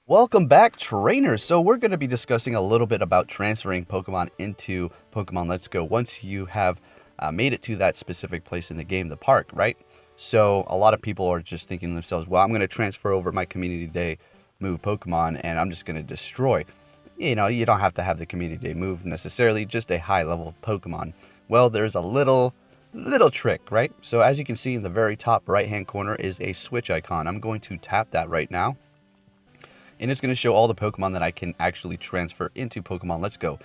Welcome back, trainers. So we're going to be discussing a little bit about transferring Pokemon into Pokemon Let's Go once you have made it to that specific place in the game, the park, right? So a lot of people are just thinking to themselves, well, I'm going to transfer over my Community Day move Pokemon and I'm just going to destroy. You know, you don't have to have the Community Day move necessarily, just a high level Pokemon. Well, there's a little trick, right? So as you can see in the very top right hand corner is a switch icon. I'm going to tap that right now, and it's going to show all the Pokemon that I can actually transfer into Pokemon Let's Go.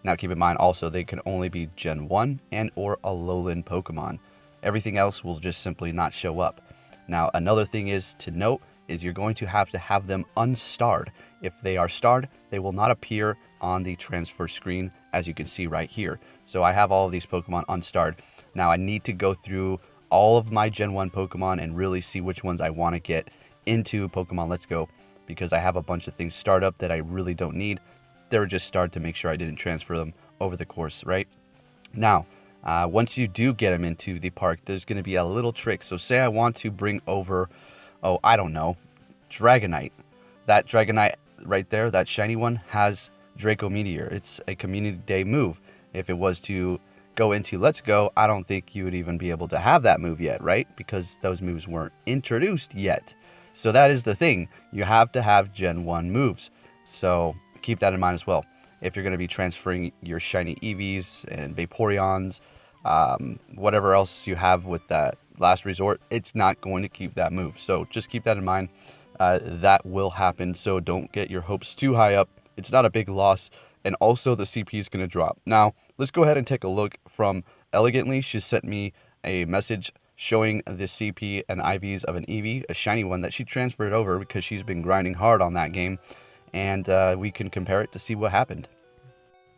Now keep in mind also they can only be Gen 1 and or Alolan Pokemon. Everything else will just simply not show up. Now another thing is to note is you're going to have them unstarred. If they are starred, they will not appear on the transfer screen as you can see right here. So I have all of these Pokemon unstarred. Now I need to go through all of my Gen 1 Pokemon and really see which ones I want to get into Pokemon Let's Go, because I have a bunch of things start up that I really don't need. They were just started to make sure I didn't transfer them over the course, right? Now, once you do get them into the park, there's going to be a little trick. So say I want to bring over, oh, I don't know, Dragonite. That Dragonite right there, that shiny one, has Draco Meteor. It's a Community Day move. If it was to go into Let's Go, I don't think you would even be able to have that move yet, right? Because those moves weren't introduced yet. So that is the thing. You have to have Gen 1 moves. So keep that in mind as well. If you're going to be transferring your shiny Eevees and Vaporeons, whatever else you have with that last resort, it's not going to keep that move. So just keep that in mind. That will happen. So don't get your hopes too high up. It's not a big loss. And also the CP is going to drop. Now, let's go ahead and take a look from Elegantly. She sent me a message showing the CP and IVs of an Eevee, a shiny one that she transferred over because she's been grinding hard on that game, and we can compare it to see what happened.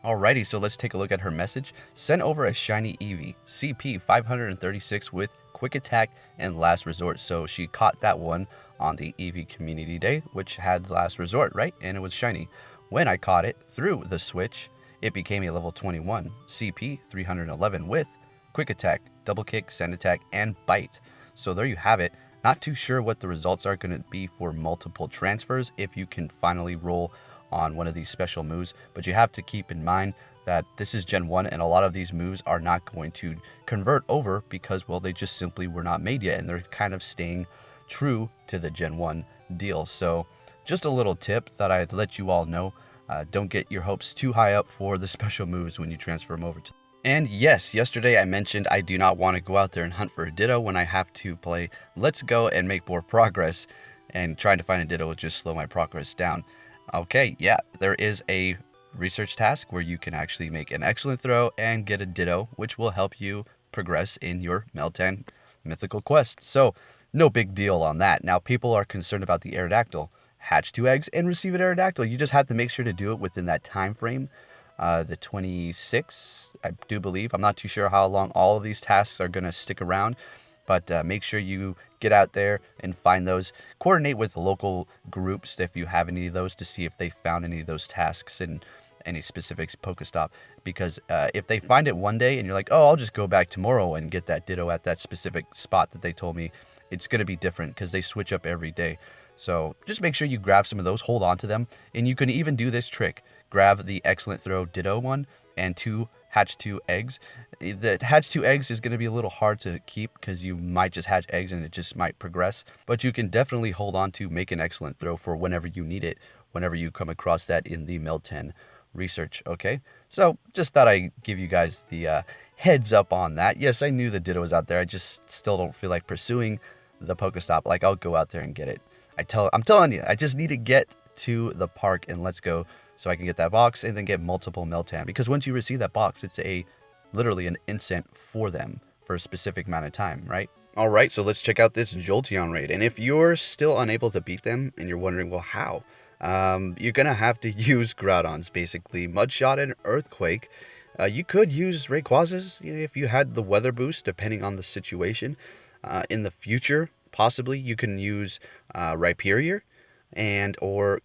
Alrighty, so let's take a look at her message. Sent over a shiny Eevee, CP 536 with Quick Attack and Last Resort. So she caught that one on the Eevee Community Day, which had Last Resort, right? And it was shiny. When I caught it through the switch, it became a level 21, CP 311 with Quick Attack, Double Kick, Sand Attack, and Bite. So there you have it. Not too sure what the results are going to be for multiple transfers if you can finally roll on one of these special moves. But you have to keep in mind that this is Gen 1 and a lot of these moves are not going to convert over because, well, they just simply were not made yet and they're kind of staying true to the Gen 1 deal. So just a little tip that I'd let you all know. Don't get your hopes too high up for the special moves when you transfer them over to. And yes, yesterday I mentioned I do not want to go out there and hunt for a Ditto when I have to play Let's Go and make more progress, and trying to find a Ditto will just slow my progress down. Okay, yeah, there is a research task where you can actually make an excellent throw and get a Ditto, which will help you progress in your Meltan mythical quest. So, no big deal on that. Now, people are concerned about the Aerodactyl. Hatch 2 eggs and receive an Aerodactyl. You just have to make sure to do it within that time frame. The 26th, I do believe. I'm not too sure how long all of these tasks are going to stick around, but make sure you get out there and find those. Coordinate with local groups if you have any of those to see if they found any of those tasks in any specific Pokestop. Because if they find it one day and you're like, oh, I'll just go back tomorrow and get that Ditto at that specific spot that they told me, it's going to be different because they switch up every day. So just make sure you grab some of those, hold on to them, and you can even do this trick. Grab the Excellent Throw Ditto one and 2 Hatch 2 eggs. The Hatch 2 eggs is going to be a little hard to keep because you might just hatch eggs and it just might progress. But you can definitely hold on to make an Excellent Throw for whenever you need it, whenever you come across that in the Meltan research, okay? So just thought I'd give you guys the heads up on that. Yes, I knew the Ditto was out there. I just still don't feel like pursuing the Pokestop. Like, I'll go out there and get it. I'm telling you, I just need to get to the park and Let's Go so I can get that box and then get multiple Meltan. Because once you receive that box, it's literally an instant for them for a specific amount of time, right? All right, so let's check out this Jolteon raid. And if you're still unable to beat them and you're wondering, well, how? You're going to have to use Groudons, basically. Mudshot and Earthquake. You could use Rayquazas if you had the weather boost, depending on the situation. In the future, possibly, you can use Rhyperior and or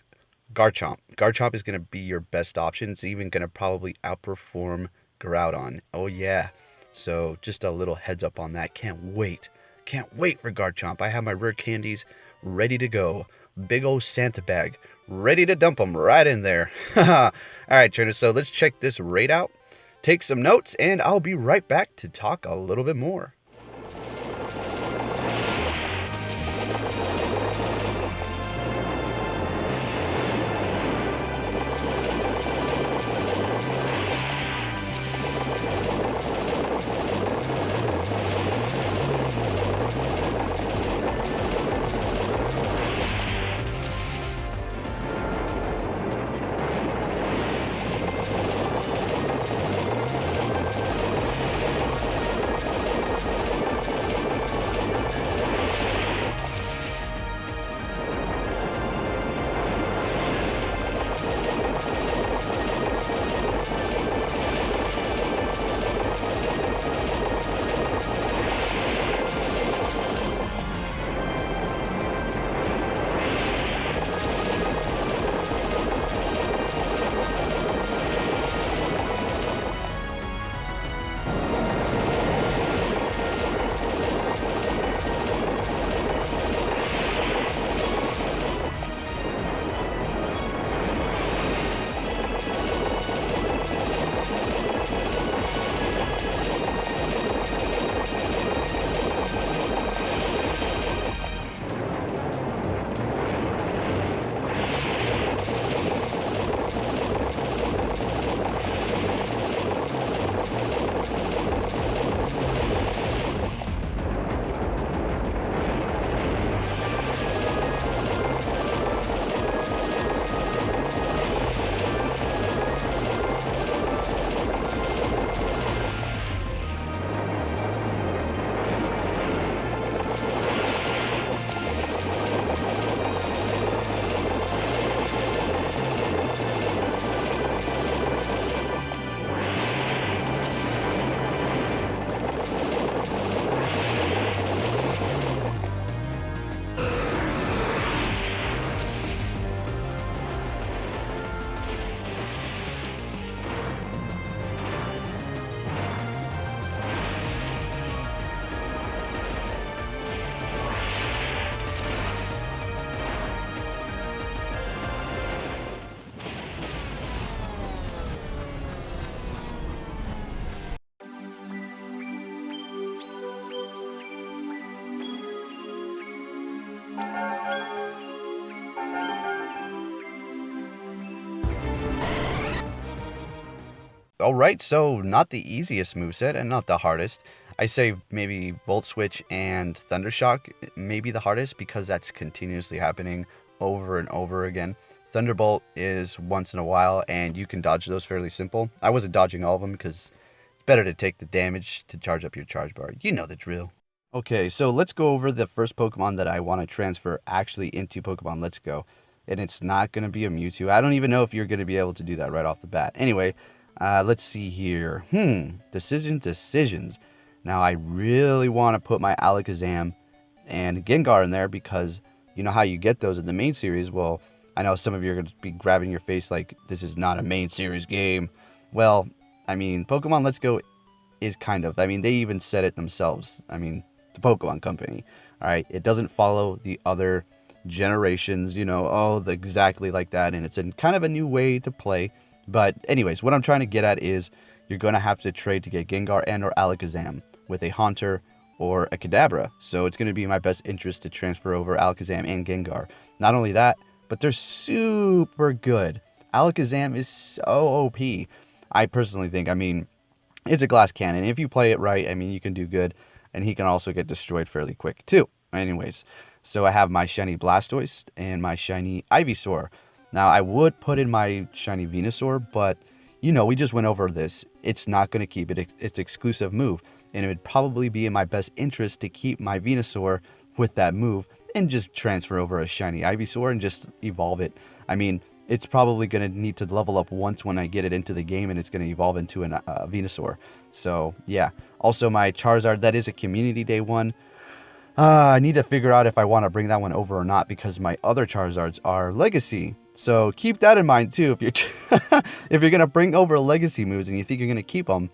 Garchomp. Garchomp is going to be your best option. It's even going to probably outperform Groudon. Oh, yeah. So just a little heads up on that. Can't wait. Can't wait for Garchomp. I have my rare candies ready to go big old Santa bag, ready to dump them right in there. All right, trainers, so let's check this raid out, take some notes, and I'll be right back to talk a little bit more. Alright, so not the easiest moveset and not the hardest. I say maybe Volt Switch and Thunder Shock may be the hardest because that's continuously happening over and over again. Thunderbolt is once in a while and you can dodge those fairly simple. I wasn't dodging all of them because it's better to take the damage to charge up your charge bar. You know the drill. Okay, so let's go over the first Pokemon that I want to transfer actually into Pokemon Let's Go. And it's not going to be a Mewtwo. I don't even know if you're going to be able to do that right off the bat. Anyway, let's see here. Decisions. Now, I really want to put my Alakazam and Gengar in there because you know how you get those in the main series. Well, I know some of you are going to be grabbing your face like, this is not a main series game. Well, I mean, Pokemon Let's Go is kind of. I mean, they even said it themselves. I mean, the Pokémon Company. All right, it doesn't follow the other generations, exactly like that. And it's in kind of a new way to play. But anyways, what I'm trying to get at is you're going to have to trade to get Gengar and or Alakazam with a Haunter or a Kadabra. So it's going to be in my best interest to transfer over Alakazam and Gengar. Not only that, but they're super good. Alakazam is so OP. I personally think, it's a glass cannon. If you play it right, you can do good. And he can also get destroyed fairly quick too. Anyways, so I have my shiny Blastoise and my shiny Ivysaur. Now, I would put in my shiny Venusaur, but, we just went over this. It's not going to keep it its exclusive move. And it would probably be in my best interest to keep my Venusaur with that move and just transfer over a shiny Ivysaur and just evolve it. It's probably going to need to level up once when I get it into the game, and it's going to evolve into a Venusaur. So, yeah. Also, my Charizard, that is a Community Day one. I need to figure out if I want to bring that one over or not because my other Charizards are Legacy. So keep that in mind too. If you're if you're gonna bring over Legacy moves and you think you're gonna keep them,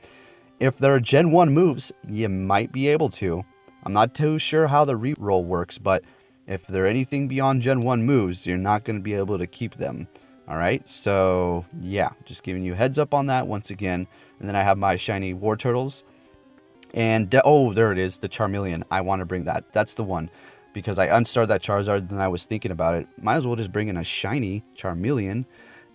if they're Gen 1 moves, you might be able to. I'm not too sure how the reroll works, but if they're anything beyond Gen 1 moves, you're not going to be able to keep them. Alright, so yeah, just giving you heads up on that once again. And then I have my shiny War Turtles. And, oh, there it is, the Charmeleon. I want to bring that. That's the one. Because I unstarred that Charizard, and I was thinking about it. Might as well just bring in a shiny Charmeleon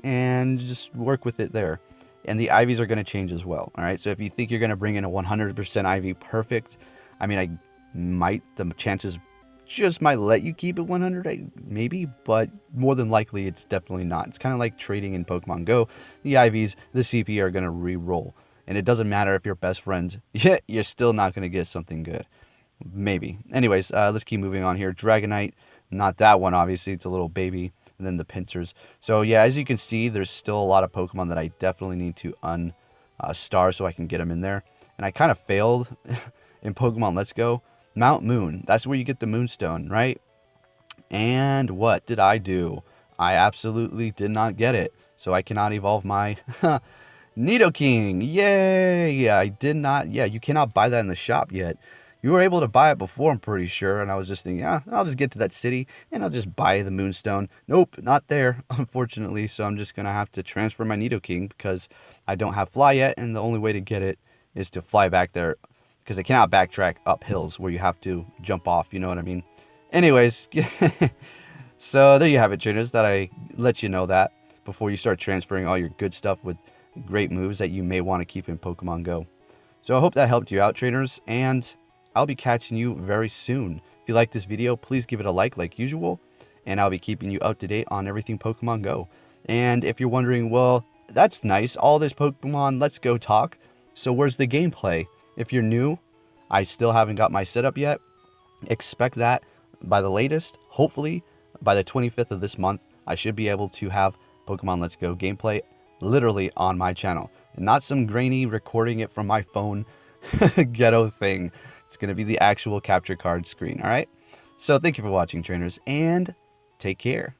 and just work with it there. And the IVs are going to change as well. Alright, so if you think you're going to bring in a 100% IV perfect, I mean, the chances just might let you keep it 100, maybe, but more than likely it's definitely not. It's kind of like trading in Pokemon Go. The IVs, the CP are going to re-roll. And it doesn't matter if you're best friends, you're still not going to get something good. Maybe. Anyways, let's keep moving on here. Dragonite, not that one, obviously. It's a little baby. And then the pincers. So yeah, as you can see, there's still a lot of Pokemon that I definitely need to unstar so I can get them in there. And I kind of failed in Pokemon Let's Go. Mount Moon, that's where you get the Moonstone, right? And what did I do? I absolutely did not get it. So I cannot evolve my Nidoking. Yay! Yeah, I did not. Yeah, you cannot buy that in the shop yet. You were able to buy it before, I'm pretty sure. And I was just thinking, yeah, I'll just get to that city and I'll just buy the Moonstone. Nope, not there, unfortunately. So I'm just going to have to transfer my Nidoking because I don't have Fly yet. And the only way to get it is to fly back there, because I cannot backtrack up hills where you have to jump off, you know what I mean? Anyways, so there you have it, trainers, that I let you know that before you start transferring all your good stuff with great moves that you may want to keep in Pokemon Go. So I hope that helped you out, trainers, and I'll be catching you very soon. If you like this video, please give it a like usual, and I'll be keeping you up to date on everything Pokemon Go. And if you're wondering, well, that's nice, all this Pokemon Let's Go talk, so where's the gameplay? If you're new, I still haven't got my setup yet. Expect that by the latest, hopefully by the 25th of this month, I should be able to have Pokemon Let's Go gameplay literally on my channel. And not some grainy recording it from my phone ghetto thing. It's going to be the actual capture card screen, alright? So thank you for watching, trainers, and take care.